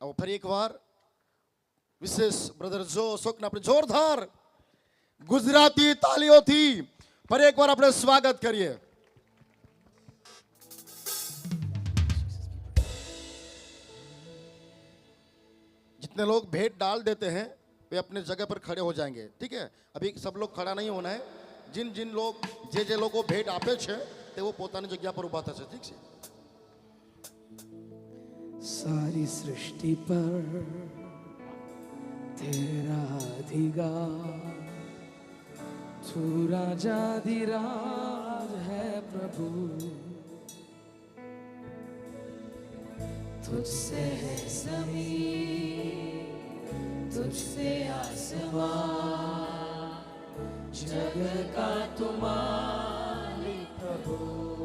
अब फिर एक बार विशेष ब्रदर जो अशोक ने अपने जोरदार गुजराती तालियों थी पर एक बार अपने स्वागत करिए। जितने लोग भेंट डाल देते हैं वे अपने जगह पर खड़े हो जाएंगे, ठीक है। अभी सब लोग खड़ा नहीं होना है। जिन जिन लोग जे लोगों भेंट आपे छे ते वो पोतानी जगह पर उभा थशे, ठीक है। सारी सृष्टि पर तेरा अधिकार, तू राजाधिराज है प्रभु। तुझसे है ज़मीन, तुझसे आसमां, जग का तू मालिक प्रभु।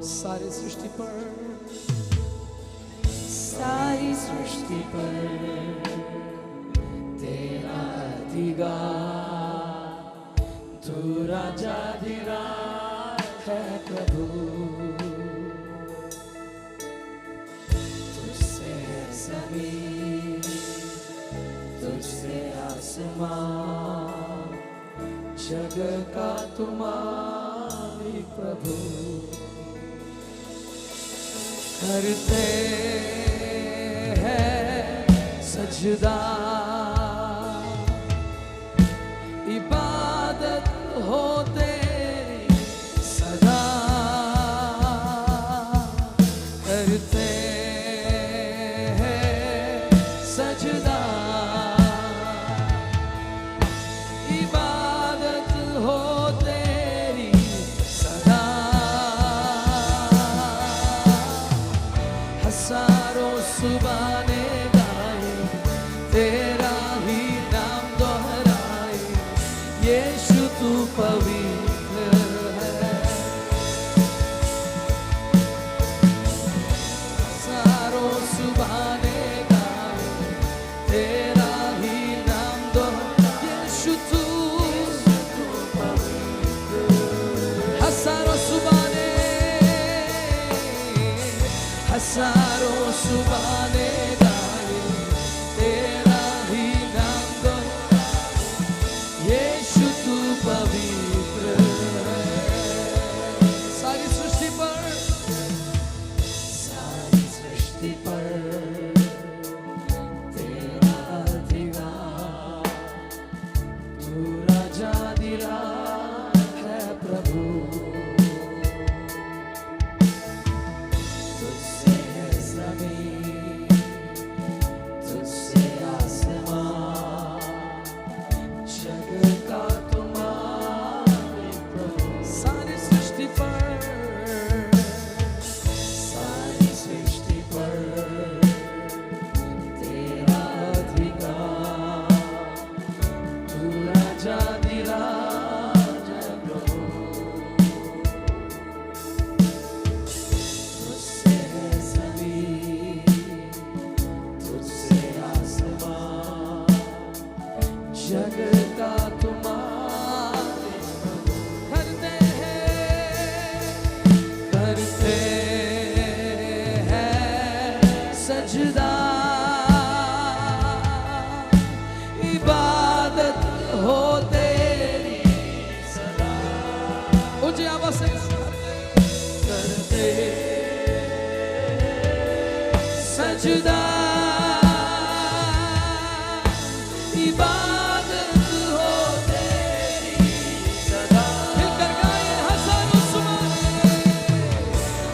सारी सृष्टि पर, सारी सृष्टि पर तेरा अधिकार, तू राजाधिराज है प्रभु। तुझसे है ज़मीन, तुझसे आसमां, जग का तू मालिक प्रभु। करते सजदा इबादत हो तेरी सदा, करते हैं सजदा इबादत हो तेरी सदा। हजारों सुबाने तेरा ही नाम दोहराए, यीशु तू पवित्र है। सारों सुभाने गाए तेरा ही नाम दोहराए, यीशु तू पवित्र। हजारों सुभाने, हजारों सुभाने सजदा इबादत हो तेरी सदा। ऊंची आवाज से करते सजदा इबादत हो तेरी सदा। मिलकर गाए हजारों सुबाने,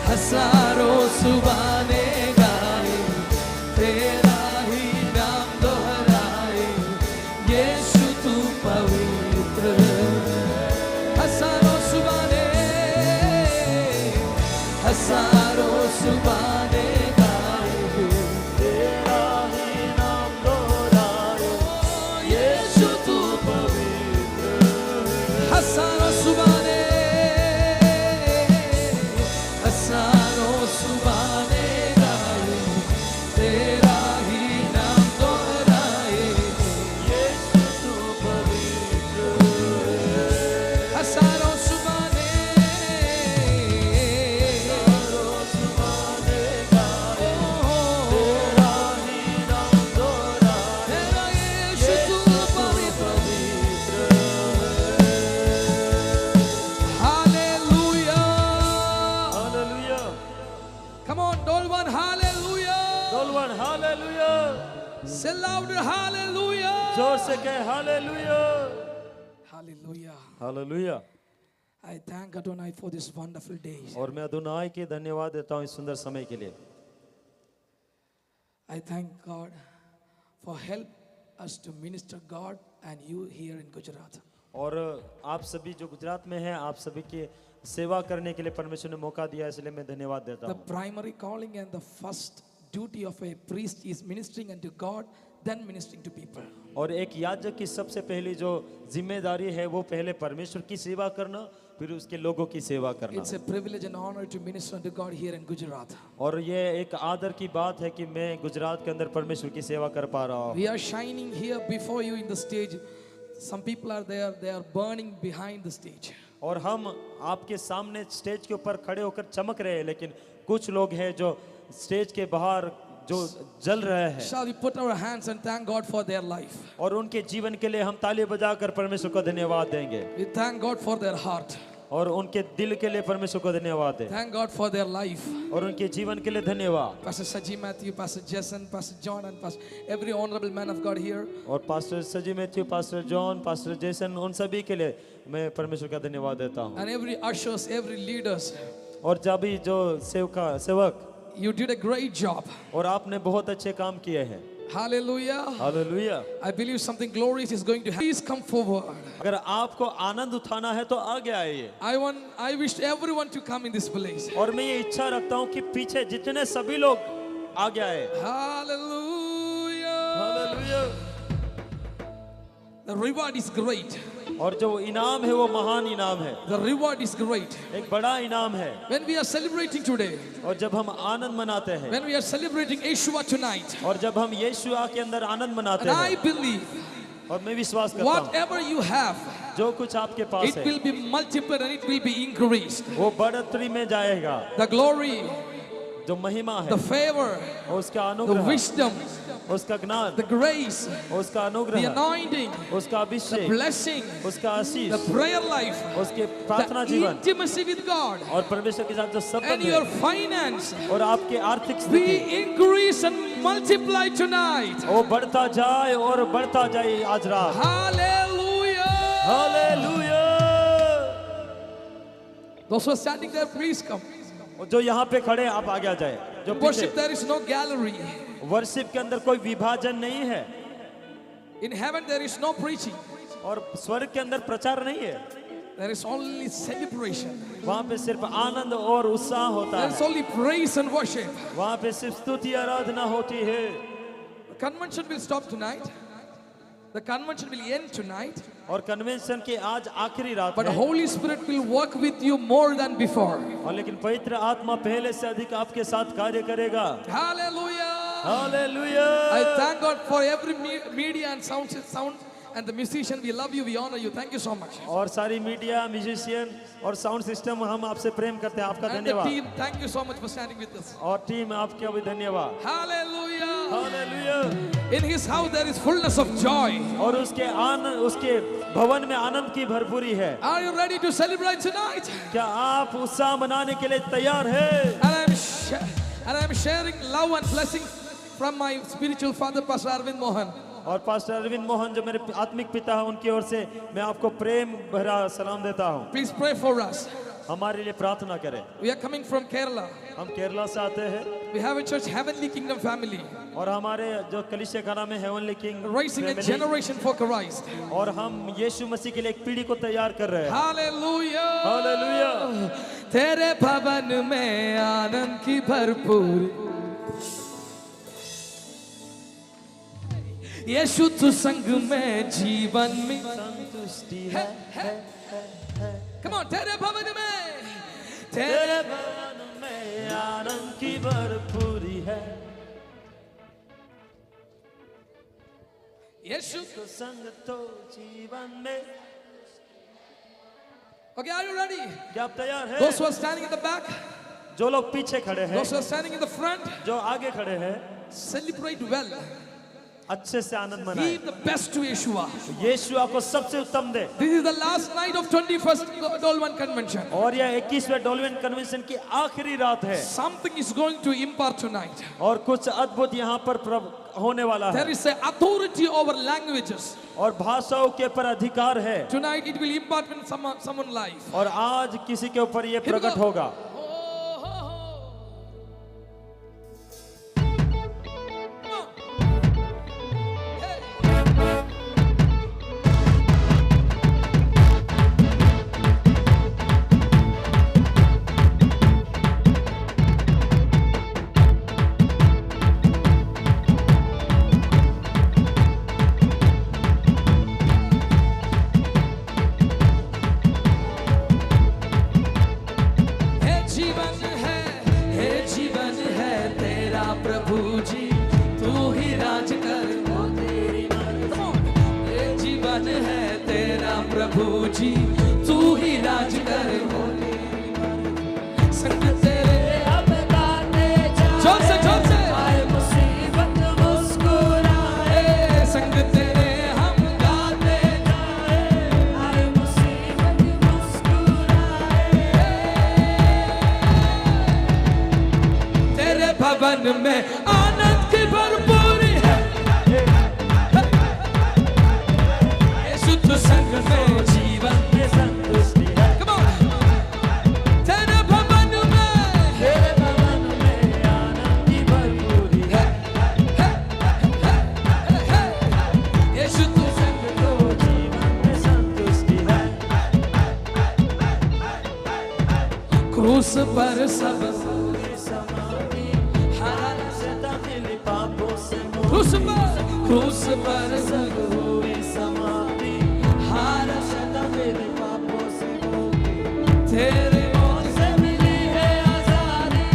हजारों सुबाने तेरा ही नाम दोहराए, यीशु तू पवित्र। हजारों सुबाने, हजारों सुबाने गाए तेरा ही नाम दोहराए, यीशु तू पवित्र। हजारों सुबाने, हजारों सुबाने तेरा ही नाम Say louder, hallelujah. जोर से कहे hallelujah, Hallelujah. Hallelujah. I thank Adonai for this wonderful day. और मैं अदोनाई के धन्यवाद देता हूँ इस सुंदर समय के लिए। I thank God for help us to minister God and you here in Gujarat. और आप सभी जो गुजरात में हैं, आप सभी की सेवा करने के लिए परमेश्वर ने मौका दिया, इसलिए मैं धन्यवाद देता The हूँ। primary calling and the first duty of a priest is ministering unto God, then ministering to people. और एक याजक की सबसे पहली जो जिम्मेदारी है वो पहले परमेश्वर की सेवा करना, फिर उसके लोगों की सेवा करना। It's a privilege and honor to minister unto God here in Gujarat. और ये एक आदर की बात है कि मैं गुजरात के अंदर परमेश्वर की सेवा कर पा रहा हूँ। We are shining here before you in the stage. Some people are there, they are burning behind the stage. और हम आपके सामने स्टेज के ऊपर खड़े होकर चमक रहे हैं, लेकिन कुछ लोग हैं जो स्टेज के बाहर जो जल रहे हैं। Shall we put our hands and thank God for their life? और उनके जीवन के लिए हम ताली बजाकर परमेश्वर को धन्यवाद देंगे, We thank God for their heart. और उनके दिल के लिए परमेश्वर को धन्यवाद दें, Thank God for their life. और उनके जीवन के लिए धन्यवाद। Pastor Saji Matthew, Pastor Jason, Pastor John, and Pastor every honorable man of God here. और पास्टर सजी Matthew, pastor John, pastor Jason, उन सभी के लिए मैं परमेश्वर का धन्यवाद देता हूँ। And every ushers, every leaders. और जब भी जो सेवक, You did a great job. और आपने बहुत अच्छे काम किए हैं। Hallelujah. Hallelujah. I believe something glorious is going to happen. Please come forward. अगर आपको आनंद उठाना है तो आगे आइए। I wish everyone to come in this place. और मैं ये इच्छा रखता हूँ कि पीछे जितने सभी लोग आगे आए। Hallelujah. Hallelujah. The reward is great. और जो इनाम है वो महान इनाम है, The reward is great. एक बड़ा इनाम है। When we are celebrating today, और जब हम आनंद मनाते हैं, when we are celebrating Yeshua tonight, और जब हम यीशु के अंदर आनंद मनाते and I हैं, believe और मैं विश्वास करता हूँ whatever you have, जो कुछ आपके पास it है will be multiplied and it will be increased. वो बढ़ोतरी में जाएगा। The glory, जो महिमा है, the favor, और उसका the अनुग्रह, wisdom, उसका ज्ञान, the grace, उसका the अनुग्रह, anointing, उसका the अभिषेक, blessing, उसका आशीष, the prayer life, उसके प्रार्थना the जीवन, intimacy with God, और परमेश्वर के साथ जो and संबंध your है, finance और आपकी आर्थिक स्थिति be increased and multiplied tonight. वो बढ़ता जाए और बढ़ता जाए आज रात। Hallelujah. Hallelujah. Those who are standing there, please come. और जो यहाँ पे खड़े हैं, आप आगे आ जाए। जो Worship, पीछे, there is no gallery. Worship के अंदर कोई विभाजन नहीं है, In heaven, there is no preaching. और स्वर्ग के अंदर प्रचार नहीं है। There is only celebration. वहाँ पे सिर्फ आनंद और उत्साह होता There is है। only praise and worship. वहाँ पे सिर्फ स्तुति आराधना होती है। The convention will stop tonight. The convention will end tonight. और कन्वेंशन की आज आखिरी रात But है, Holy Spirit will work with you more than before. और लेकिन पवित्र आत्मा पहले से अधिक आपके साथ कार्य करेगा। Hallelujah. Hallelujah. I thank God for every media and sound and the musician. We love you. We honor you. Thank you so much. और सारी मीडिया, म्यूजिशियन और साउंड सिस्टम, हम आपसे प्रेम करते हैं। आपका And the धन्यवाद। team, thank you so much for standing with us. और टीम, आपका भी धन्यवाद। Hallelujah. Hallelujah. In his house there is fullness of joy. और उसके भवन में आनंद की भरपूरी है। Are you ready to celebrate tonight? क्या आप उत्साह मनाने के लिए तैयार हैं? And I am sharing love and blessing from my spiritual father, Pastor Arvind Mohan. और पास्टर अरविंद मोहन जो मेरे आत्मिक पिता हैं, उनकी ओर से मैं आपको प्रेम भरा सलाम देता हूँ। Please pray for us. हमारे लिए प्रार्थना करें। We are coming from Kerala. हम केरला से आते हैं, We have a church, Heavenly Kingdom Family, और हमारे जो कलीसिया का नाम है heavenly king raising a family, generation for Christ. और हम यीशु मसीह के लिए एक पीढ़ी को तैयार कर रहे हैं। Hallelujah. हालेलुया। तेरे भवन में आनंद की भरपूर, यीशु तू संग में जीवन में संतुष्टि है, है। Come on, तेरे भवन में, तेरे भवन में आनंद की भरपूरी है। यीशु। तो संग तो जीवन में। Okay, are you ready? क्या आप तैयार हैं? Those who are standing in the back, जो लोग पीछे खड़े हैं, those who are standing in the front, जो आगे खड़े हैं, celebrate well. अच्छे से आनंद Give मनाए, the best to Yeshua. यीशुआ को सबसे उत्तम दे। This is the last night of 21st Dolman Convention. और यह 21वें डोलवेन कन्वेंशन की आखिरी रात है Something is going to impart tonight. और कुछ अद्भुत यहाँ पर होने वाला There है is an authority over languages. और भाषाओं के पर अधिकार है Tonight it will impart in someone's life. और आज किसी के ऊपर ये प्रकट होगा। हे जीवन है तेरा प्रभु जी, तू ही राज कर वो तेरी मर्जी। हे जीवन है तेरा प्रभु जी, तू ही राज कर वो तेरी मर्जी। संग तेरे अब गाते जाए, जोर से आए मुसीबत मुस्कुराए। संग तेरे हम गाते जाए, आए मुसीबत मुस्कुराए। तेरे भवन में आनंद की भरपूरी है, यीशु तू संग में जीवन में संतुष्टि है। Come on. तेरे भवन में आनंद की भरपूरी है, यीशु तू संग में जीवन में संतुष्टि है। क्रूस पर सब क्रूस पर सब हुई समाप्ति, हार सदा मेरे पापों से मुक्ति। तेरे मौत से मिली है आजादी,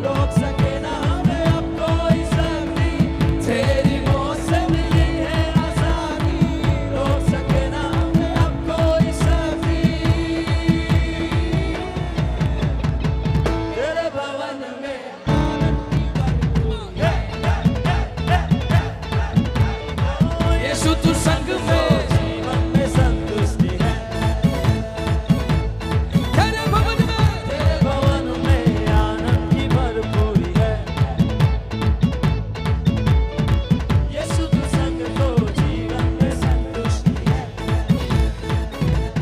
रोक सके ना हमें अब कोई शक्ति। तेरी मौत से मिली है आजादी, रोक सके ना हमें अब कोई शक्ति। तेरे भवन में यीशु तू संग में जीवन में संतुष्टि है। तेरे भवन में आनंद की भरपूरी है। यीशु तू संग को जीवन में संतुष्टि है।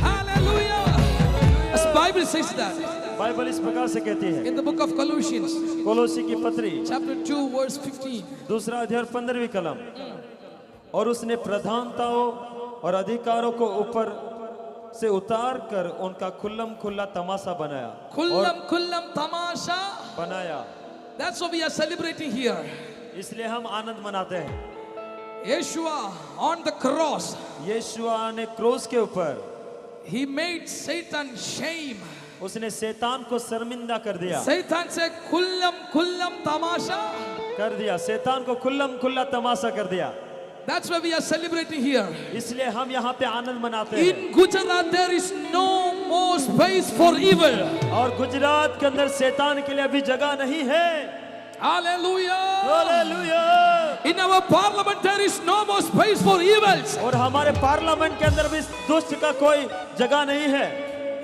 Hallelujah. As Bible says that Bible इस प्रकार से कहती है in the book of Colossians, कोलोसी की पत्री chapter 2, verse 15. दूसरा अध्याय 15वीं कलम। और उसने प्रधानताओं और अधिकारों को ऊपर से उतार कर उनका खुल्लम खुल्ला तमाशा बनाया खुल्लम तमाशा बनाया। That's what we are celebrating here. इसलिए हम आनंद मनाते हैं। Yeshua on the cross, यीशुआ ने क्रूस के ऊपर he made Satan shame. उसने शैतान को शर्मिंदा कर दिया, Satan से खुल्लम तमाशा. कर दिया शैतान को खुल्लम खुल्ला तमाशा कर दिया। That's why we are celebrating here. इसलिए हम यहाँ पे आनंद मनाते हैं। In Gujarat there is no more space for evil. और गुजरात के अंदर शैतान के लिए अभी जगह नहीं है। Hallelujah. Hallelujah. In our parliament there is no more space for evils. और हमारे पार्लियामेंट के अंदर भी दुष्ट का कोई जगह नहीं है।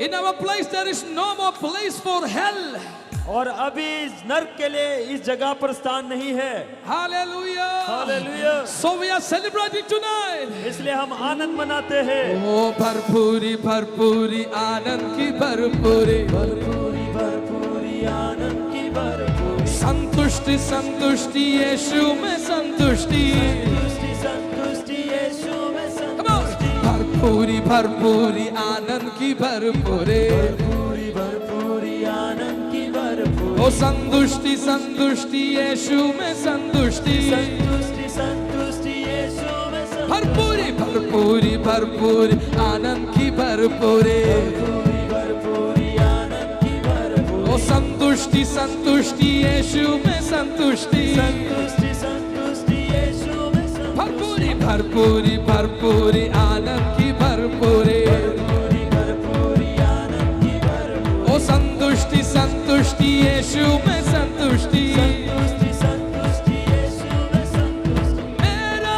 In our place there is no more place for hell. और अभी नरक के लिए इस जगह पर स्थान नहीं है। Hallelujah. Hallelujah. So we are celebrating tonight. इसलिए हम आनंद मनाते हैं। ओ भरपूरी भरपूरी आनंद की भरपूरी, भरपूरी भरपूरी आनंद की भरपूरी, संतुष्टि संतुष्टि यीशु में संतुष्टि, संतुष्टि संतुष्टि यीशु में संतुष्टि, भरपूरी भरपूरी आनंद की भरपूरी, भरपूरी भरपूरी आनंद की भरपूरी, ओ संतुष्टि संतुष्टि यीशु में संतुष्टि, संतुष्टि संतुष्टि यीशु में संतुष्टि, भरपूरी भरपूरी भरपूरी आनंद की भरपूरी, भरपूरी भरपूरी आनंद की भरपूरी, ओ संतुष्टि संतुष्टि यीशु में संतुष्टि, संतुष्टि संतुष्टि यीशु में संतुष्टि, भरपूरी भरपूरी भरपूरी आनंद की भरपूरी, भरपूरी भरपूरी आनंद की भरपूरी, ओ संतुष्टि संतुष्टि यीशु में संतुष्टि, संतुष्टि संतुष्टि यीशु में संतुष्टि, मेरा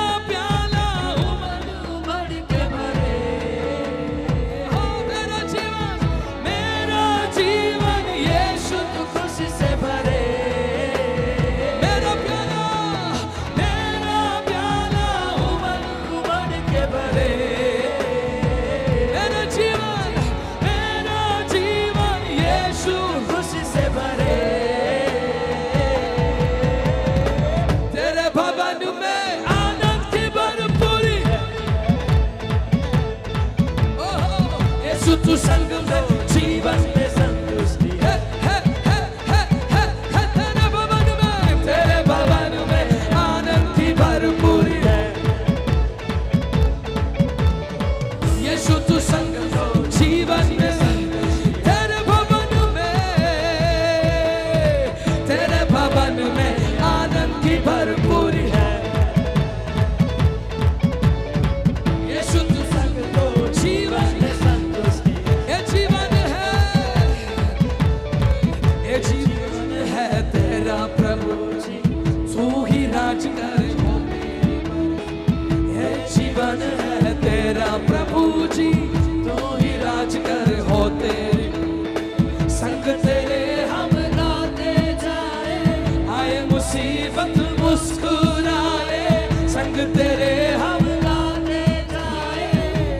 संग तेरे हम गाते जाए,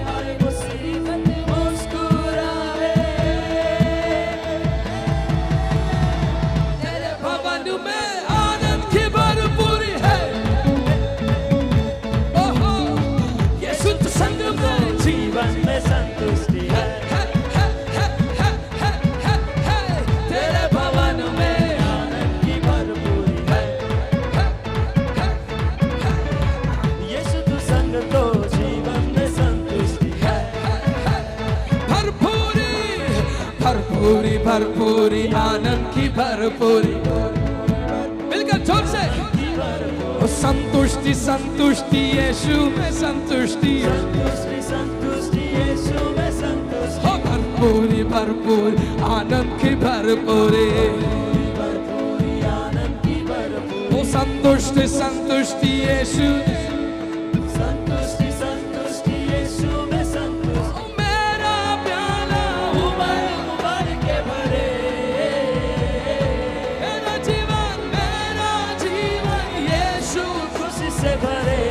हर मुसीबत मुस्कुराए। तेरे भवन में आनंद की भरपूरी है, ओहो यीशु तो संग में जीवन में संतुष्टि है। तेरे भवन में आनंद की भरपूरी है। यीशु तू संग तो जीवन में संतुष्टि है। भरपूरी भरपूरी भरपूरी आनंद की भरपूरी, मिलकर जोर से ओ संतुष्टि संतुष्टि यीशु में संतुष्टि, संतुष्टि संतुष्टि यीशु में संतुष्टि। हो भरपूरी भरपूर आनंद की भरपूरी, भरपूरी आनंद की भरपूरी। ओ संतुष्टि संतुष्टि यीशु, संतुष्टि संतुष्टि यीशु में संतुष्टि। ओ मेरा प्याला उमर उमर के भरे, मेरा जीवन यीशु खुशी से भरे।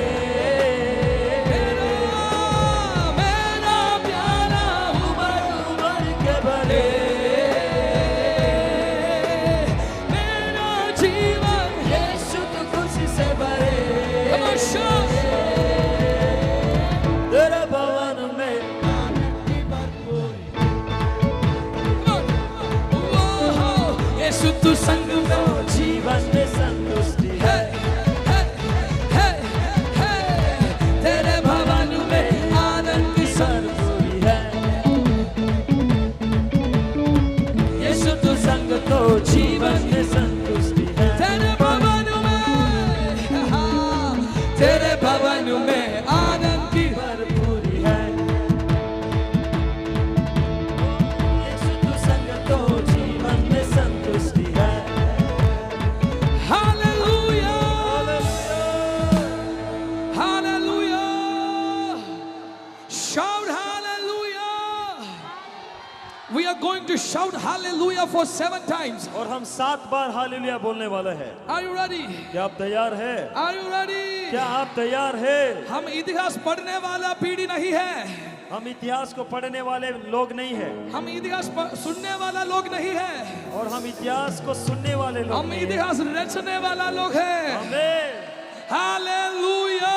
मेरा प्याला उमर उमर के भरे, मेरा जीवन यीशु तू खुशी से भरे। तमाशा तेरे भवन में आनंद की भरपूरी। यीशु तू संग में जीवन में संतुष्टि है। तेरे भवन में आनंद की भरपूरी है। यीशु तू संग तो जीवन में संतुष्टि है। तेरे भवन में, तेरे भवन में आनंद की भरपूरी है। यीशु तू संग तो जीवन में संतुष्टि है। Hallelujah hallelujah, shout hallelujah. We are going to shout hallelujah for 7 times. और हम 7 बार हालेलुया बोलने वाले हैं। Are you ready? क्या आप तैयार हैं? Are you ready? क्या आप तैयार हैं? हम इतिहास पढ़ने वाला पीढ़ी नहीं है, हम इतिहास को पढ़ने वाले लोग नहीं हैं हम इतिहास सुनने वाला लोग नहीं है, और हम इतिहास को सुनने वाले लोग हम नहीं हैं। इतिहास रचने वाला लोग है। आमीन। हालेलुया,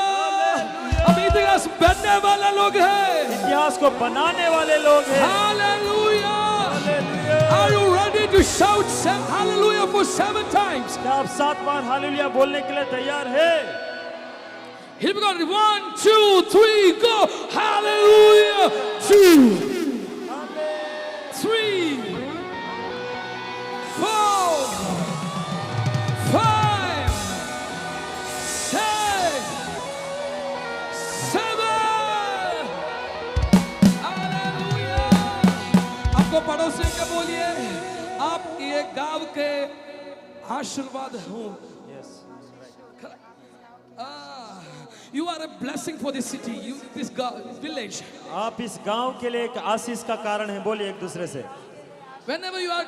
हम इतिहास बनने वाला लोग है। इतिहास को बनाने वाले लोग हैं। Hallelujah. Hallelujah. Are you ready to shout hallelujah for 7 times? क्या आप 7 बार हालेलुया बोलने के लिए तैयार हैं? Here we go. 1, 2, 3, go. Hallelujah. 2, 3, 4, 5, 6, 7. Hallelujah. आपको पड़ोसी के बोलिए, आप ये गांव के आशीर्वाद हो। You are a blessing for this city, this village. आप इस गांव के लिए एक आशीष का कारण है। बोलिए एक दूसरे से। Whenever you are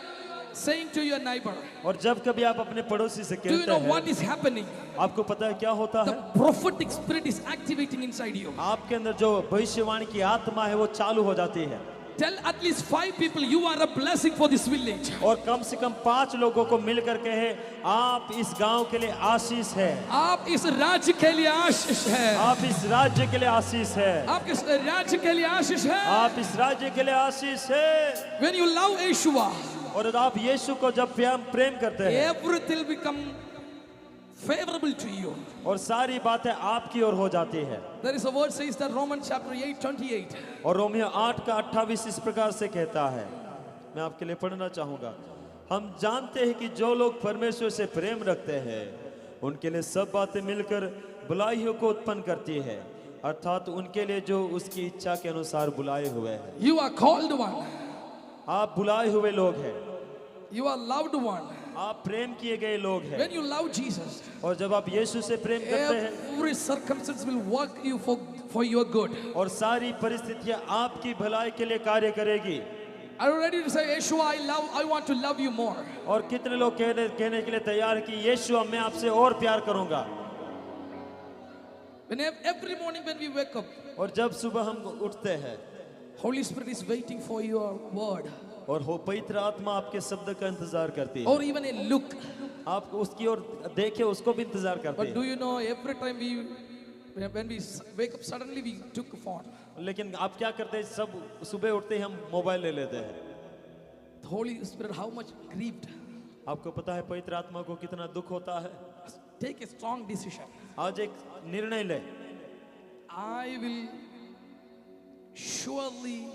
saying to your neighbor, और जब कभी आप अपने पड़ोसी से do you कहते know हैं, what is happening? आपको पता है क्या होता The है? prophetic spirit is activating inside you. आपके अंदर जो भविष्यवाणी की आत्मा है वो चालू हो जाती है। Tell at least 5 people you are a blessing for this village. और कम से कम 5 लोगों को मिलकर कहे आप इस गांव के लिए आशीष है। आप इस राज्य के लिए आशीष है। आप इस राज्य के लिए आशीष है। आप इस राज्य के लिए आशीष है। आप इस राज्य के लिए आशीष है। When you love Yeshua, और आप यीशु को जब प्रेम करते हैं, everything will become favorable to you. और सारी बातें आपकी ओर हो जाती है। There is a word says that Romans chapter 8:28. और रोमियो 8 का 28 इस प्रकार से कहता है, मैं आपके लिए पढ़ना चाहूंगा। हम जानते हैं कि जो लोग परमेश्वर से प्रेम रखते हैं उनके लिए सब बातें मिलकर बुराइयों को उत्पन्न करती है, अर्थात उनके लिए जो उसकी इच्छा के अनुसार बुलाए हुए हैं। You are called one. आप बुलाए हुए लोग हैं। You are loved one. आप प्रेम किए गए लोग हैं। When you love Jesus, और जब आप यीशु से प्रेम करते हैं, every circumstance will work you for your good. और सारी परिस्थितियां आपकी भलाई के लिए कार्य करेगी। Are you ready to say, Yeshua, I want to love you more? और कितने लोग कहने के लिए तैयार है कि यीशु मैं आपसे और प्यार करूंगा। Every morning when we wake up, और जब सुबह हम उठते हैं Holy Spirit is waiting for your word, और हो पवित्र आत्मा आपके शब्द का इंतजार करती है, or even a look. आप उसकी ओर देखे उसको भी इंतजार करते But do हैं। you know, every time when we wake up, suddenly we took a phone. लेकिन आप क्या करते हैं, सब सुबह उठते ही हम मोबाइल ले लेते हैं। The Holy Spirit, how much grieved. आपको पता है पवित्र आत्मा को कितना दुख होता है। Take a strong decision. आज एक निर्णय ले, I will surely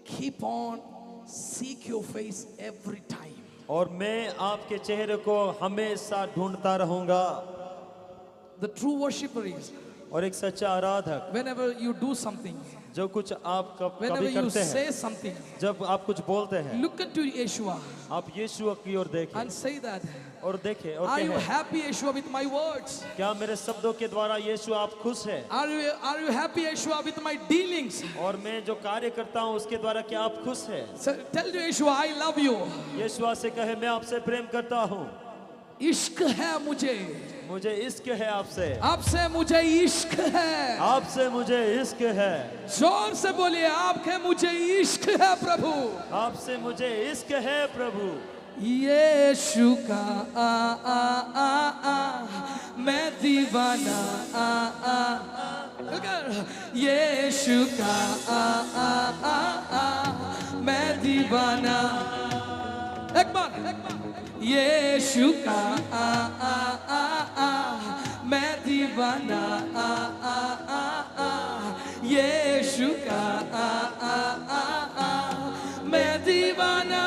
keep on seek your face every time. और मैं आपके चेहरे को हमेशा ढूंढता रहूंगा। The true worshipper is और एक सच्चा आराधक whenever you do something, जो कुछ आप whenever कभी you करते हैं, say something, जब आप कुछ बोलते हैं, look into Yeshua आप यीशु की ओर देखें and say that, और देखें और are you कहें, happy, Yeshua, with my words? क्या मेरे शब्दों के द्वारा यीशु आप खुश है? Are you happy, Yeshua, with my dealings? और मैं जो कार्य करता हूँ उसके द्वारा क्या आप खुश है? So tell Yeshua, I love you. यीशु से कहे मैं आपसे प्रेम करता हूँ, इश्क है मुझे, मुझे इश्क है आपसे, आपसे मुझे इश्क है। आपसे मुझे इश्क है, जोर से बोलिए, आपके मुझे इश्क है प्रभु, आपसे मुझे इश्क है प्रभु। यीशु का मैं दीवाना यीशु का मैं दीवाना। एक बार यीशु का मैं दीवाना यीशु का मैं दीवाना।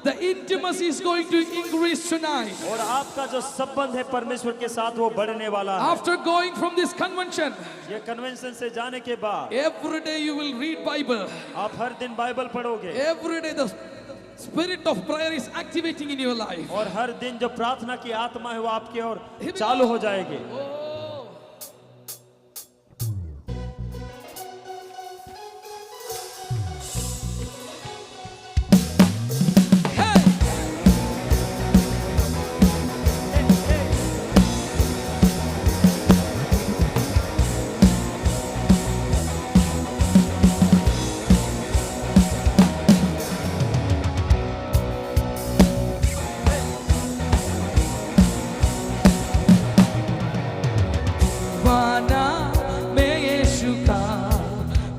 The intimacy is going to increase tonight. और आपका जो संबंध है परमेश्वर के साथ वो बढ़ने वाला है। After going from this convention, ये कन्वेंशन से जाने के बाद every day you will read Bible. आप हर दिन बाइबल पढ़ोगे Every day the spirit of prayer is activating in your life. और हर दिन जो प्रार्थना की आत्मा है वो आपकी ओर चालू हो जाएगी।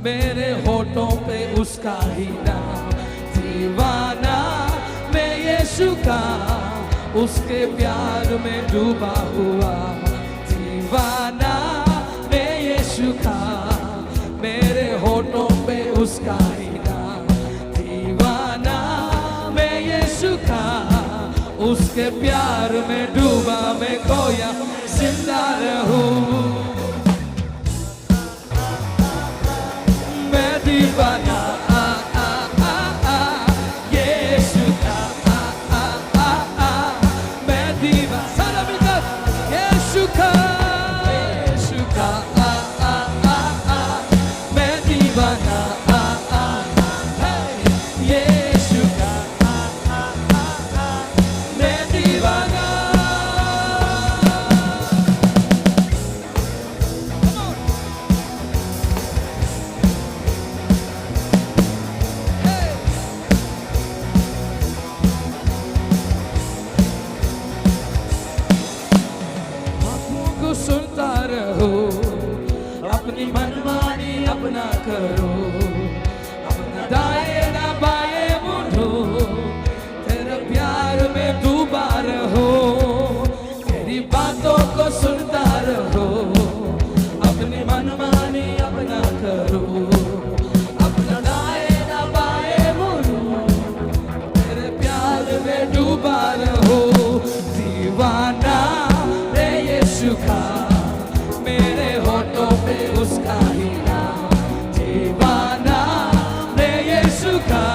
मेरे होठों पे उसका ही नाम, दीवाना मैं यीशु का, उसके प्यार में डूबा हुआ, दीवाना मैं यीशु का, मेरे होठों पे उसका ही नाम, दीवाना मैं यीशु का, उसके प्यार में डूबा मैं खोया जिंदा रहूं। दीवाना यीशु का मैं दीवाना। सारा मिलकर यीशु का मैं दीवाना यीशु का मैं दीवाना। सुनता रहो, अपनी मनमानी अपना करो, अपना दाएं ना बाएं मुड़ो, तेरे प्यार में डूबा रहो, तेरी बातों को सुनता रहो, अपनी मनमानी अपना करो, अपना दाएं ना बाएं मुड़ो, तेरे प्यार में डूबा रहो, दीवाना यीशु का, मेरे होठों पे उसका ही नाम, दीवाना मैं यीशु का,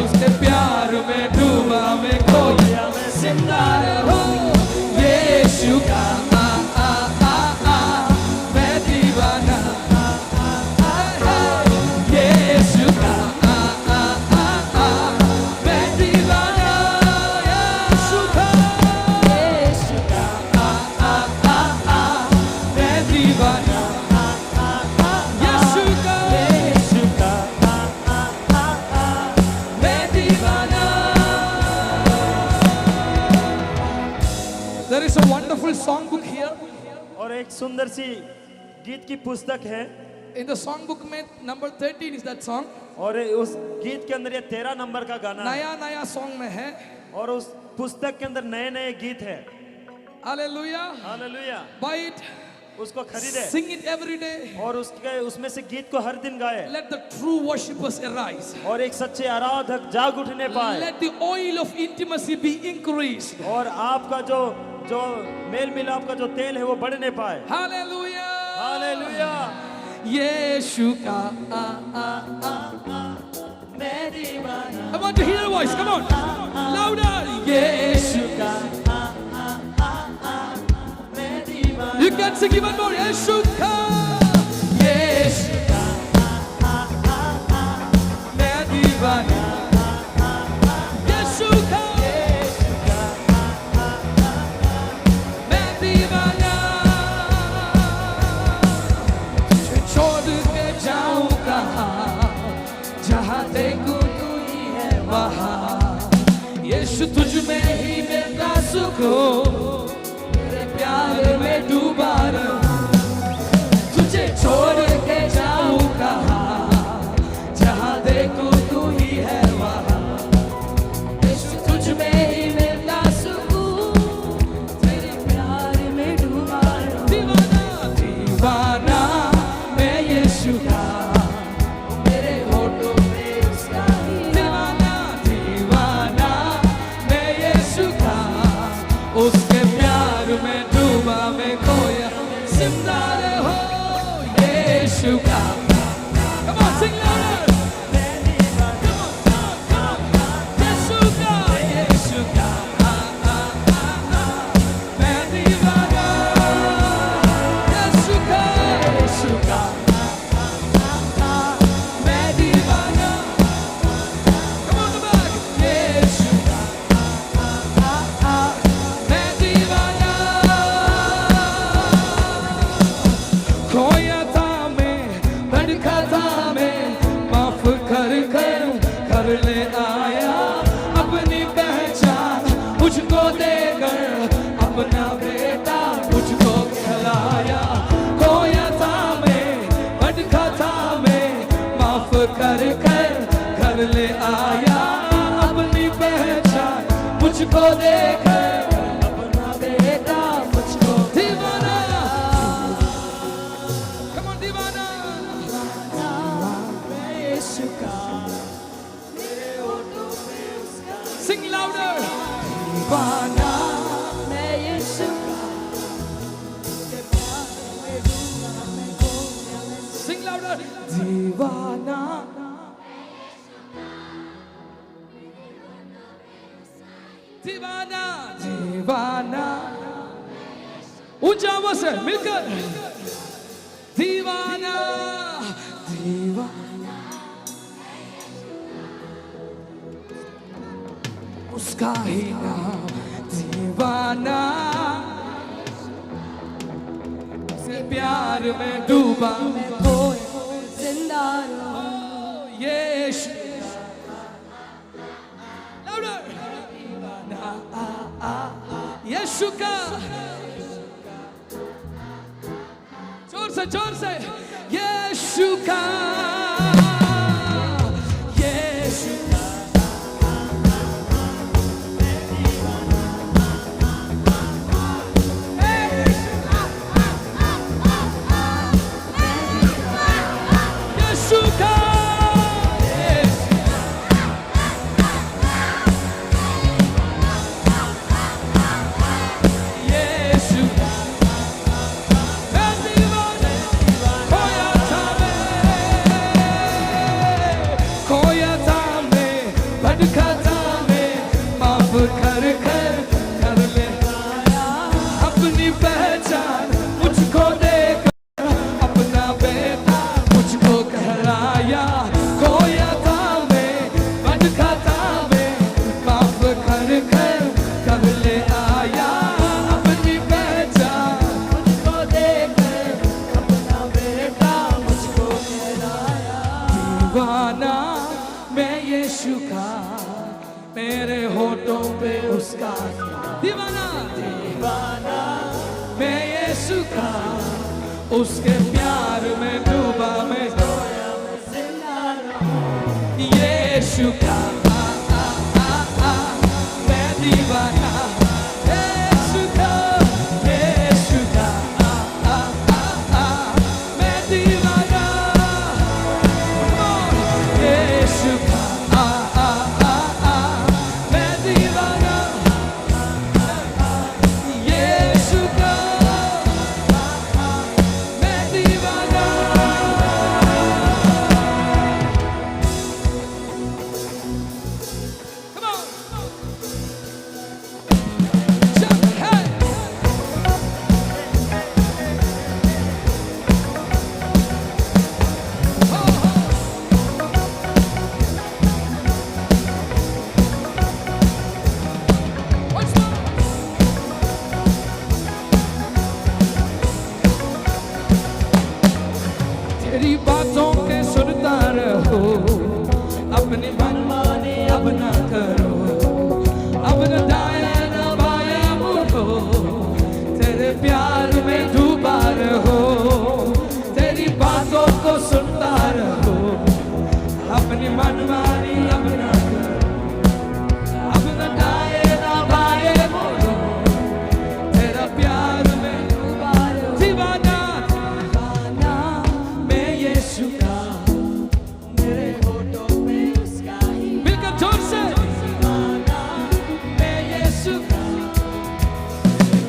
उसके प्यार में डूबा मैं खोया मैं जिंदा रहूं। यीशु का songbook here. और एक सुंदर सी गीत की पुस्तक है, In the songbook में number 13 is that song. और उस गीत के अंदर ये 13 नंबर का गाना है, नया नया song में है. और उस पुस्तक के अंदर नए नए गीत है। Hallelujah. हालेलुया। Buy it. उसको खरीदे Sing it every day. और उसमें से गीत को हर दिन गाए, Let the true worshippers arise. और एक सच्चे आराधक जाग उठने पाए, Let the oil of intimacy be increased. और आपका जो मेल मिलाप का जो तेल है वो बढ़ने पाए। Hallelujah. हालेलुया। यीशु का मैं दीवाना, I want to hear your voice. Come on. Louder. यीशु का मैं दीवाना, You can sing even more. यीशु का मैं दीवाना, यीशु का मैं दीवाना, तुझे छोड़ के जाऊं कहाँ, जहाँ देखूं तू ही है वहाँ। यीशु तुझ में ही मिलता सुख हो, तेरे प्यार में डूबा रहूं। तुझे छोड़ के जाऊं कहाँ, जहाँ देखूं तू ही है वहाँ। यीशु तुझ में ही मिलता सुकून, तेरे प्यार में डूबा रहूं। दीवाना दीवाना मैं यीशु का, मेरे होठों में उसका ही। दीवाना दीवाना मैं यीशु का, उसके प्यार में डूबा मैं खोया। जिंदा रहो यीशु का। Come on, sing louder. Come on, come on, come on. यीशु का, यीशु का, मैं दीवाना। यीशु का, यीशु का, मैं दीवाना। Come on, the back. यीशु का, मैं दीवाना। खोया था मैं, भटका था मैं, माफ कर ले आया। अपनी पहचान मुझको देकर, अपना बेटा मुझको खिलाया। खोया था मैं, भटका था मैं, माफ कर ले आया। अपनी पहचान मुझको देकर, अपना बेटा मुझको दीवाना। Come on, दीवाना। मैं यीशु का, मेरे होठों पे उसका। Sing louder. दीवाना मैं यीशु का, उसके प्यार में डूबा मैं खोया मैं। Sing louder. दीवाना दीवाना दीवाना, ऊंचा आवाज से मिलकर। दीवाना दीवाना, उसका ही नाम दीवाना, उसके प्यार में डूबा मैं खोया जिंदा रहूं। यीशु louder. यीशु का, जोर से यीशु का, यीशु का, यीशु का, यीशु का, मैं दीवाना। खोया था मैं, यीशु का, उसके प्यार में डूबा मैं खोया मैं जिंदा रहूं। यीशु का मैं दीवाना, यीशु का मैं दीवाना, यीशु का मैं दीवाना, यीशु का मैं दीवाना। Come on. Jump, hey. Once more. तेरी बातों के सुनता रहो, अपनी मनमानी अब ना करो, अब न दाएं न बाएं मुड़ो, तेरे प्यार में डूबा रहो, तेरी बातों को सुनता रहो, अपनी मनमानी अब ना करो, अब न दाएं न बाएं मुड़ो, तेरा प्यार में डूबा रहो। दीवाना दीवाना मैं यीशु का, मेरे होठों में उसका ही मिलकर जोर से दीवाना मैं यीशु का,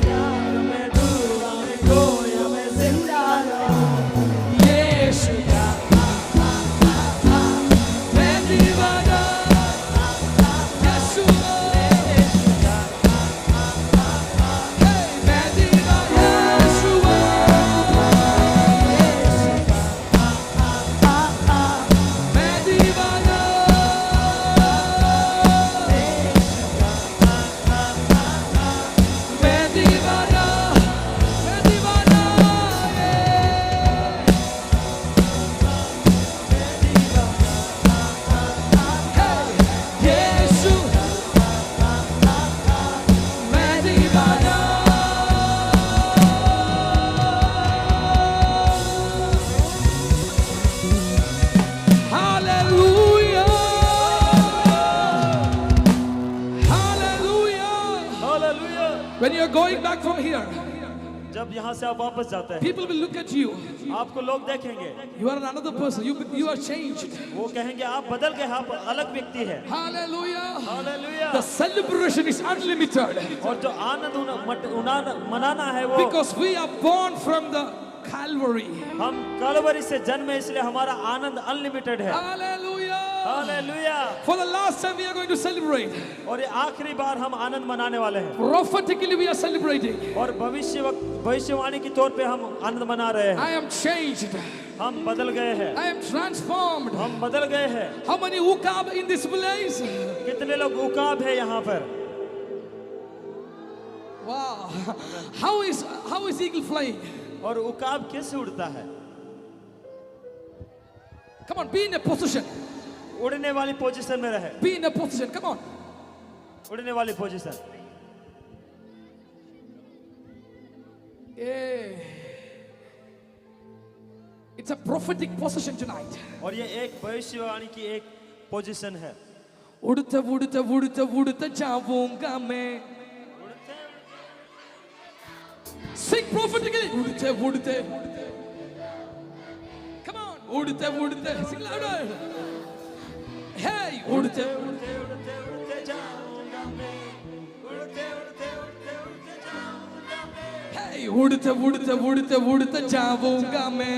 प्यार में डूबा मैं खोया मैं जिंदा रहूं। यीशु का मैं दीवाना, यीशु का मैं दीवाना, यीशु मैं दीवाना, मैं दीवाना, मैं दीवाना, यीशु मैं दीवाना। Hallelujah, hallelujah. Hallelujah. When you're going back from here, जब यहाँ से आप वापस जाते हैं, people will look at you. आपको लोग देखेंगे, You are another person. You are changed. वो कहेंगे आप बदल गए, आप अलग व्यक्ति है। Hallelujah. Hallelujah. The celebration is unlimited और जो आनंद मनाना है वो, because we are born from the Calvary. हम कलवरी से जन्मे, इसलिए हमारा आनंद अनलिमिटेड है। Hallelujah. Hallelujah. For the last time we are going to celebrate. और ये आखिरी बार हम आनंद मनाने वाले हैं, Prophetically we are celebrating. और भविष्यवाणी के तौर पे हम आनंद मना रहे हैं। I am changed. हम बदल गए हैं, I am transformed. हम बदल गए हैं। How many ukab in this place? कितने लोग उकाब है यहाँ पर? Wow. How is eagle flying? और उकाब कैसे उड़ता है? Come on, be in a position. उड़ने वाली पोजीशन में रहे, Be in a position. Come on. उड़ने वाली position. Yeah. It's a prophetic position tonight. और ये एक भविष्यवाणी की एक पोजीशन है। उड़ते उड़ते उड़ते उड़ते जाऊंगा मैं। Sing prophetically. उड़ते उड़ते। Come on. उड़ते उड़ते। Sing louder. Hey, उड़ते उड़ते उड़ते उड़ते जाऊंगा मैं, उड़ते उड़ते उड़ते उड़ते जाऊंगा मैं, Hey, उड़ते उड़ते उड़ते उड़ते जाऊंगा मैं।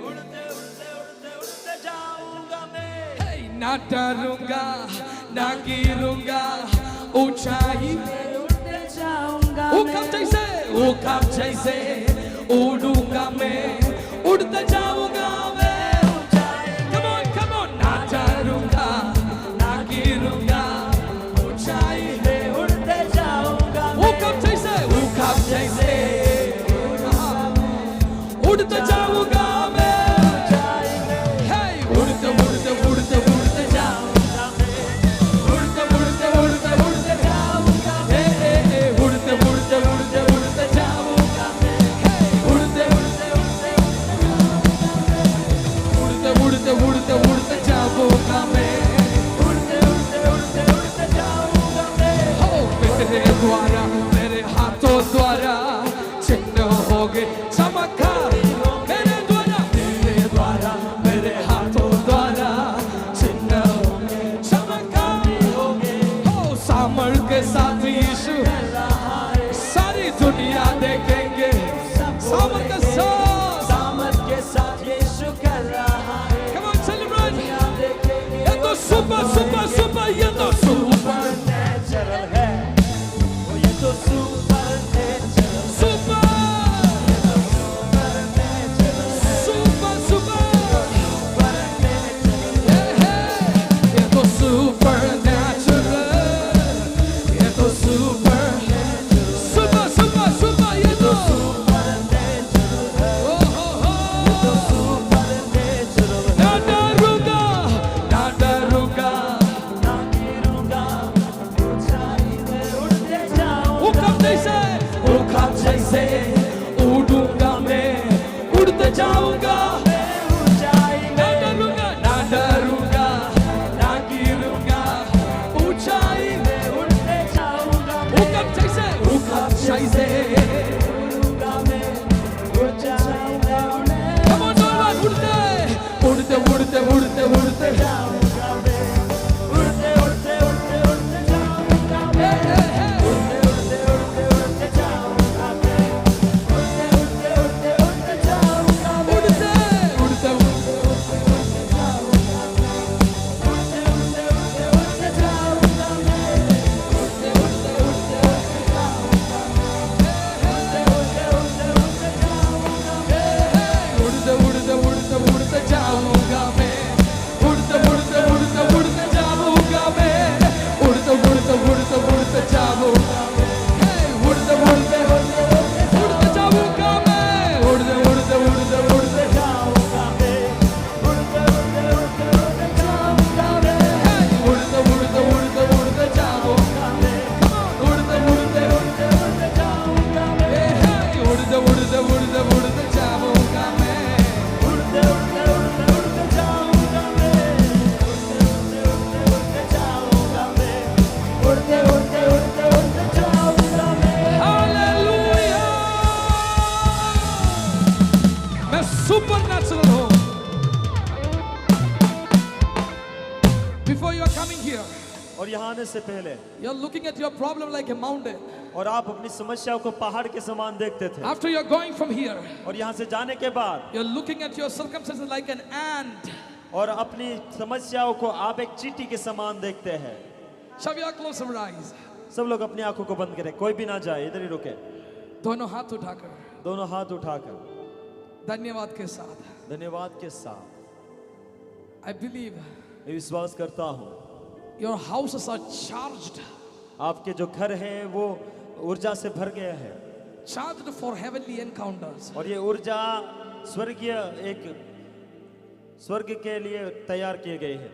उड़ते उड़ते उड़ते उड़ते जाऊंगा मैं। Hey, ना डरूंगा ना गिरूंगा, ऊंचाई में उड़ते जाऊंगा उड़ूंगा जैसे उड़ूंगा मैं, उड़ते जाऊंगा मैं। Come on, come on. ना डरूंगा ना गिरूंगा, ऊंचाई में उड़ते जाऊंगा मैं। जैसे उड़ते जाऊंगा मैं। Hey, उड़ते उड़ते उड़ते उड़ते जाऊंगा मैं, उड़ते उड़ते उड़ते उड़ते जाऊंगा मैं, उड़ते उड़ते उड़ते उड़ते जाऊंगा मैं। Hey, होगे चमत्कारी मेरे द्वारा मेरे हाथों द्वारा चिन्ह होंगे चमत्कारी होंगे हो सामर्थ के साथ यीशु सारी दुनिया देखेंगे सामर्थ के साथ यीशु कर रहा है come on celebrate ये तो सुपर ये तो सुपरनैचुरल है ये तो सुपरनैचुरल सुपर ये तो सुपरनैचुरल ये तो सुपर ये तो ना डरूंगा हुक्म जैसे उड़ूंगा मैं उड़ते जाऊंगा ना डरूंगा ना गिरूंगा ऊंचाई में उड़ते जाऊंगा हुक्म जैसे उड़ूंगा मैं ऊंचाई में come on Norman उड़ते जाऊंगा मैं उड़ते जाऊंगा मैं supernatural home. Before you are coming here, और यहाँ आने से पहले you are looking at your problem like a mountain. और आप अपनी समस्याओं को पहाड़ के समान देखते थे After you are going from here, और यहाँ से जाने के बाद you are looking at your circumstances like an ant. और अपनी समस्याओं को आप एक चींटी के समान देखते हैं। Shall we all close our eyes? सब लोग अपनी आंखों को बंद करें, कोई भी ना जाए, इधर ही रुके, दोनों हाथ उठाकर दोनों हाथ उठाकर धन्यवाद के साथ धन्यवाद के साथ I believe मैं विश्वास करता हूँ your houses are charged, आपके जो घर हैं वो ऊर्जा से भर गया है charged for heavenly encounters. और ये ऊर्जा स्वर्ग के लिए तैयार किए गए हैं।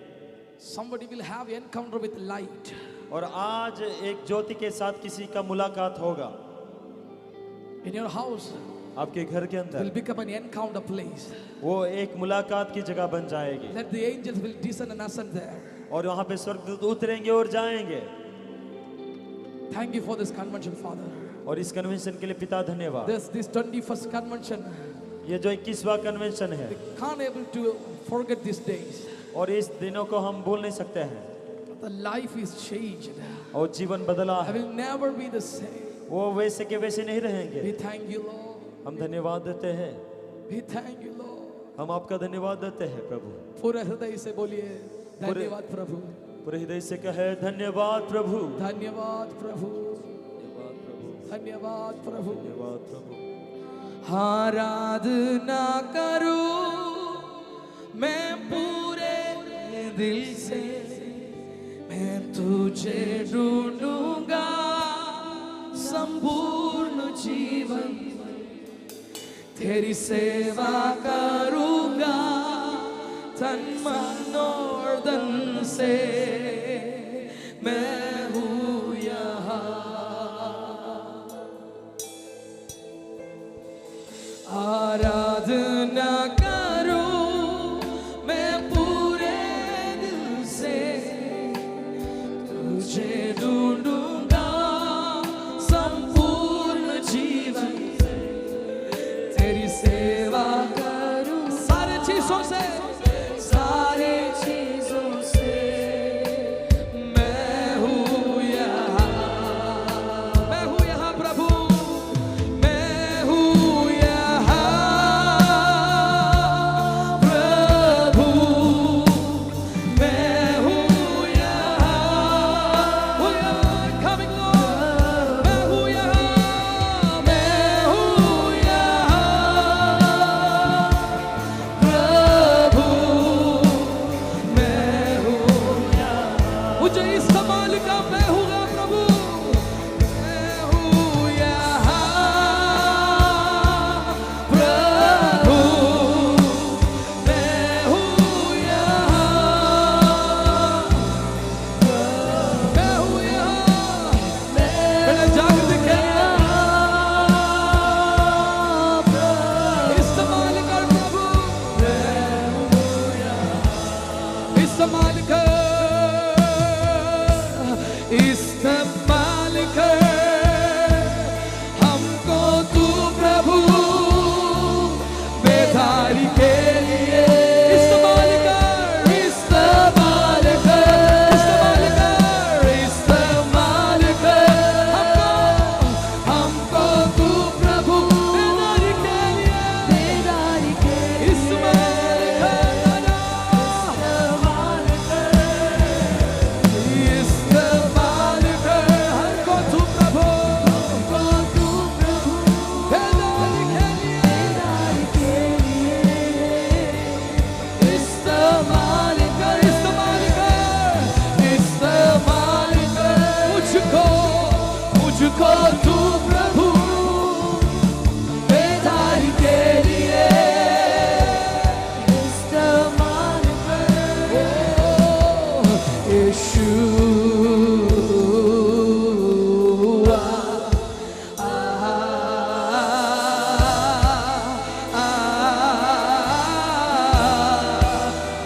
Somebody will have encounter with light. और आज एक ज्योति के साथ किसी का मुलाकात होगा। In your house आपके घर के will अंदर become an encounter place. वो एक मुलाकात की जगह बन जाएगी That the angels will descend and ascend there. और वहाँ पे स्वर्गदूत उतरेंगे और जाएंगे। Thank you for this convention, Father. और इस कन्वेंशन के लिए पिता धन्यवाद। This 21st convention, ये जो 21वां कन्वेंशन है we can't able to forget these days. और इस दिनों को हम भूल नहीं सकते हैं The life is changed. और जीवन बदला I है, will never be the same. वो वैसे के वैसे नहीं रहेंगे। We thank you, Lord. हम धन्यवाद देते हैं, We thank you, Lord. हम आपका धन्यवाद देते हैं प्रभु। पूरे हृदय से बोलिए धन्यवाद प्रभु, पूरे हृदय से कहे धन्यवाद प्रभु, धन्यवाद प्रभु, धन्यवाद प्रभु। धन्यवाद प्रभु। आराधना करूं मैं पूरे दिल से, मैं तुझे ढूंढूंगा संपूर्ण जीवन, तेरी सेवा करूंगा तन मन और धन से, मैं हूँ यहाँ। आराधना करूं मैं पूरे दिल से, तुझे ढूंढूंगा संपूर्ण जीवन, सेवा करूं सारे चीजों से मैं हूँ यहाँ प्रभु मैं हूँ यहाँ प्रभु मैं हूँ यहाँ coming Lord मैं हूँ यहाँ प्रभु मैं हूँ मुझे इस्तेमाल का मैं हूँगा प्रभु मैं हूँ यहाँ प्रभु मैं हूँ यहाँ मैं हूँ यहाँ मेरा जागृत है इस्तेमाल कर प्रभु इस्तेमाल कर इस्तेमाल कर हमको तू प्रभु बेदारी के लिए इस्तेमाल कर इस्तेमाल कर इस्तेमाल कर हमको तू प्रभु बेदारी के लिए इस्तेमाल कर इस्तेमाल कर हमको तू प्रभु बेदारी के लिए इस्तेमाल कर मुझको तू प्रभु बेदारी के लिए इस्तेमाल कर यीशुआ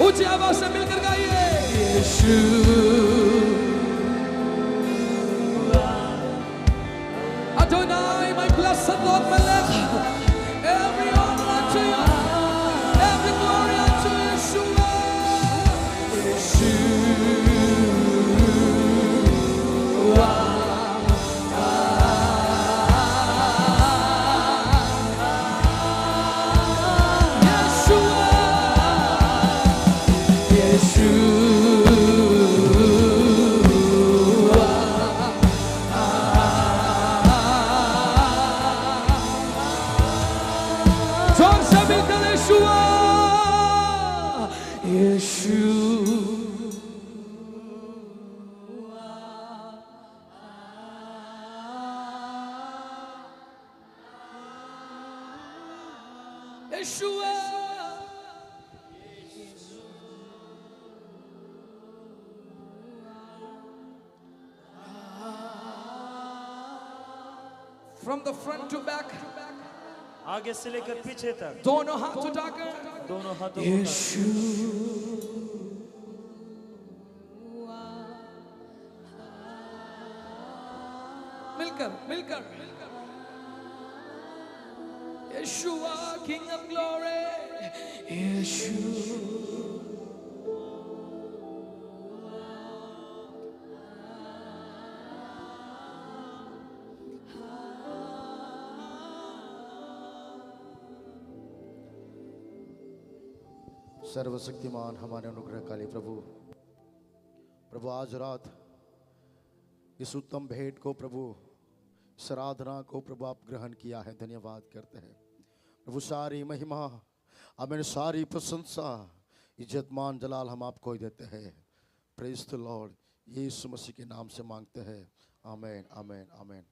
ऊंची आवाज से मिलकर गाइए यीशु Adonai, my blessed Lord, my Lord, every honor unto you, every glory unto Yeshua. जोर से मिलकर यीशुआ Yeshua from the front to back आगे से लेकर पीछे तक दोनों हाथ उठाकर दोनों हाथों यीशु मिलकर Yeshua King of Glory Yeshua सर्वशक्तिमान हमारे अनुग्रहकारी प्रभु प्रभु आज रात इस उत्तम भेंट को प्रभु इस आराधना को प्रभु आप ग्रहण किया है धन्यवाद करते हैं प्रभु सारी महिमा आमीन सारी प्रशंसा इज्जत मान जलाल हम आपको ही देते हैं प्रेज द लॉर्ड यीशु मसीह के नाम से मांगते हैं आमीन आमीन आमीन